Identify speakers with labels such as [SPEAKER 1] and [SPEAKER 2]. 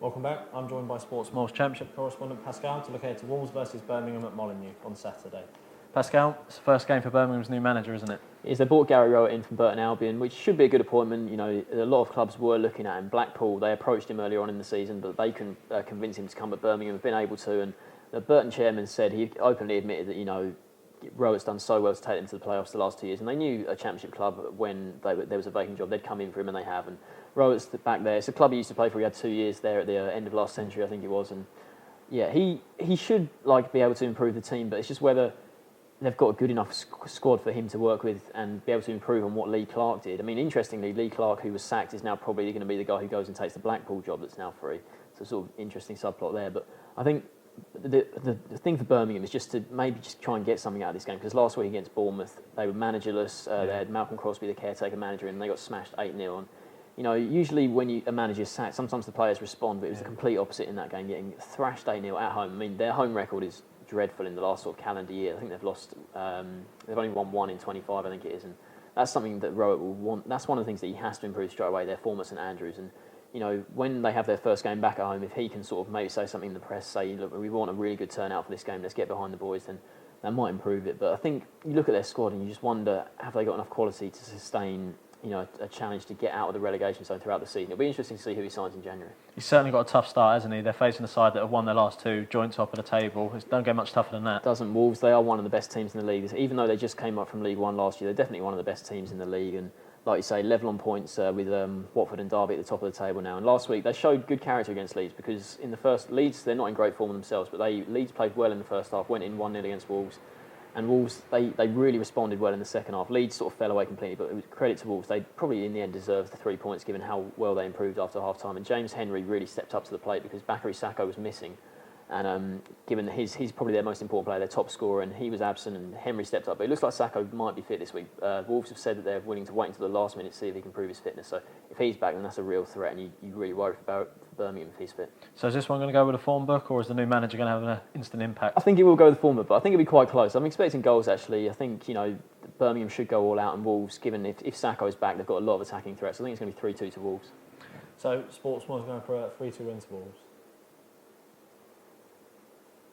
[SPEAKER 1] Welcome back. I'm joined by Sports Moles Championship correspondent Pascal to look ahead to Wolves versus Birmingham at Molineux on Saturday. Pascal, it's the first game for Birmingham's new manager, isn't it?
[SPEAKER 2] They brought Gary Rowett in from Burton Albion, which should be a good appointment. You know, a lot of clubs were looking at him. Blackpool, they approached him earlier on in the season, but they couldn't convince him to come. But Birmingham have been able to, and the Burton chairman said he openly admitted that Rowett's done so well to take them to the playoffs the last 2 years, and they knew a Championship club when there was a vacant job, they'd come in for him, and they have. And Rowett's back there. It's a club he used to play for. He had 2 years there at the end of last century, I think it was, and yeah, he should be able to improve the team, but it's just whether they've got a good enough squad for him to work with and be able to improve on what Lee Clark did. I mean, interestingly, Lee Clark, who was sacked, is now probably going to be the guy who goes and takes the Blackpool job that's now free. So sort of interesting subplot there. But I think the thing for Birmingham is just to maybe just try and get something out of this game, because last week against Bournemouth, they were managerless. They had Malcolm Crosby, the caretaker manager, and they got smashed 8-0. And usually when a manager's sacked, sometimes the players respond, but it was the complete opposite in that game, getting thrashed 8-0 at home. I mean, their home record is dreadful in the last sort of calendar year. I think they've lost. They've only won 1 in 25, I think it is, and that's something that Rowett will want. That's one of the things that he has to improve straight away. Their form at St Andrews, and when they have their first game back at home, if he can sort of maybe say something in the press, say, look, we want a really good turnout for this game. Let's get behind the boys, then that might improve it. But I think you look at their squad and you just wonder, have they got enough quality to sustain a challenge to get out of the relegation zone throughout the season? It'll be interesting to see who he signs in January. He's
[SPEAKER 1] certainly got a tough start, hasn't he? They're facing a side that have won their last 2, joint top of the table. It don't get much tougher than that.
[SPEAKER 2] Doesn't. Wolves, they are one of the best teams in the league. Even though they just came up from League One last year, they're definitely one of the best teams in the league. And like you say, level on points with Watford and Derby at the top of the table now. And last week, they showed good character against Leeds, because in the first, Leeds, they're not in great form themselves, but Leeds played well in the first half, went in 1-0 against Wolves. And Wolves, they really responded well in the second half. Leeds sort of fell away completely, but it was credit to Wolves. They probably in the end deserved the 3 points, given how well they improved after half time. And James Henry really stepped up to the plate, because Bakary Sakho was missing. And given that he's probably their most important player, their top scorer, and he was absent, and Henry stepped up. But it looks like Sakho might be fit this week. Wolves have said that they're willing to wait until the last minute to see if he can prove his fitness. So if he's back, then that's a real threat, and you really worry for Birmingham if he's fit.
[SPEAKER 1] So is this one going to go with a form book, or is the new manager going to have an instant impact?
[SPEAKER 2] I think it will go with the form book, but I think it'll be quite close. I'm expecting goals, actually. I think Birmingham should go all out, and Wolves, given if Sakho is back, they've got a lot of attacking threats. I think it's going to be 3-2 to Wolves.
[SPEAKER 1] So Sportsman's going for a 3-2 win to Wolves.